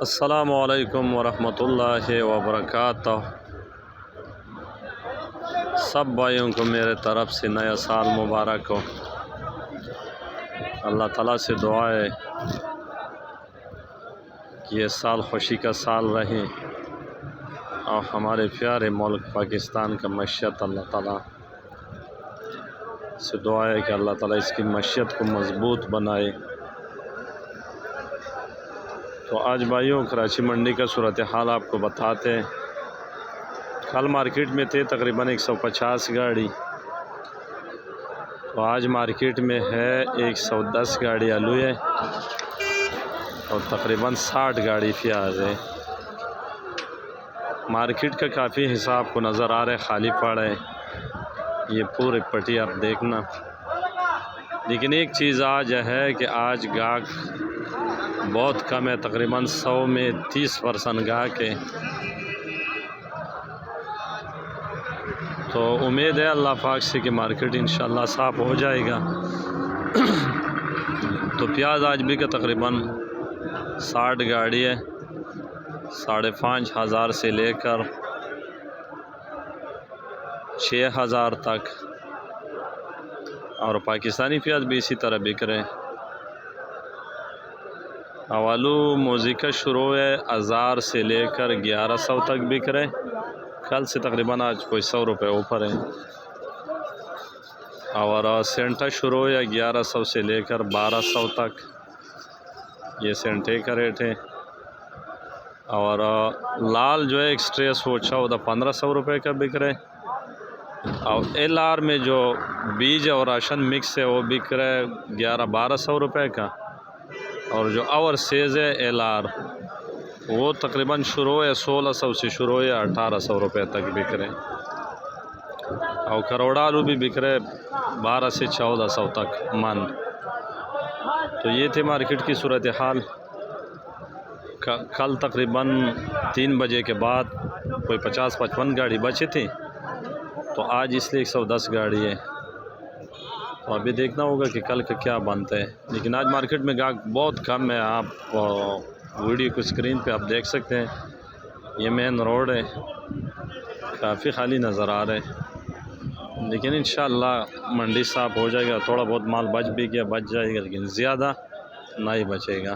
السلام علیکم ورحمۃ اللہ وبرکاتہ۔ سب بھائیوں کو میرے طرف سے نیا سال مبارک ہو۔ اللہ تعالیٰ سے دعا ہے کہ یہ سال خوشی کا سال رہے اور ہمارے پیارے ملک پاکستان کا معیشت اللہ تعالیٰ سے دعا ہے کہ اللہ تعالیٰ اس کی معیشت کو مضبوط بنائے۔ تو آج بھائیوں کراچی منڈی کا صورتحال آپ کو بتاتے ہیں۔ کل مارکیٹ میں تھے تقریباً 150 گاڑی، تو آج مارکیٹ میں ہے 110 گاڑی آلو ہے اور تقریباً 60 گاڑی پیاز ہے۔ مارکیٹ کا کافی حصہ آپ کو نظر آ رہا ہے خالی پڑا ہے، یہ پورے پٹی آپ دیکھنا۔ لیکن ایک چیز آج ہے کہ آج گاہک بہت کم ہے، تقریباً 100 میں 30% گاہک ہے۔ تو امید ہے اللہ پاک سے کہ مارکیٹ انشاءاللہ صاف ہو جائے گا۔ تو پیاز آج بھی کا تقریباً 60 گاڑی ہے، 5,500 سے لے کر 6,000 تک، اور پاکستانی پیاز بھی اسی طرح بک رہے ہیں۔ آلو موزی کا شروع ہے 1000 سے لے کر 1100 تک بک رہے ہیں، کل سے تقریباً آج کوئی 100 روپے اوپر ہے۔ اور سینٹا شروع ہے 1100 سے لے کر 1200 تک، یہ سینٹے کا ریٹ ہے۔ اور لال جو ہے ایکسٹریس وہ 1500 روپے کا بک رہے ہیں۔ اور ایل آر میں جو بیج اور راشن مکس ہے وہ بک رہا ہے 1100-1200 روپے کا، اور جو اور سیز ہے ایل آر وہ تقریباً شروع ہے 1600 سے شروع ہے 1800 روپے تک بک رہے ہیں۔ اور کروڑا آلو بھی بک رہے 1200 سے 1400 تک من۔ تو یہ تھی مارکیٹ کی صورتحال۔ کل تقریباً 3 بجے کے بعد کوئی 50-55 گاڑی بچی تھی، تو آج اس لیے 110 گاڑی ہے۔ تو ابھی دیکھنا ہوگا کہ کل کا کیا بنتا ہے، لیکن آج مارکیٹ میں گاہک بہت کم ہے۔ آپ ویڈیو کو اسکرین پہ آپ دیکھ سکتے ہیں، یہ مین روڈ ہے، کافی خالی نظر آ رہا ہے۔ لیکن انشاءاللہ منڈی صاف ہو جائے گا، تھوڑا بہت مال بچ بھی گیا بچ جائے گا، لیکن زیادہ نہیں بچے گا۔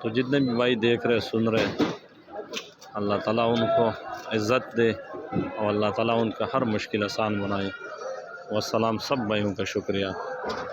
تو جتنے بھی بھائی دیکھ رہے سن رہے، اللہ تعالیٰ ان کو عزت دے اور اللہ تعالیٰ ان کا ہر مشکل آسان بنائے۔ والسلام، سب بھائیوں کا شکریہ۔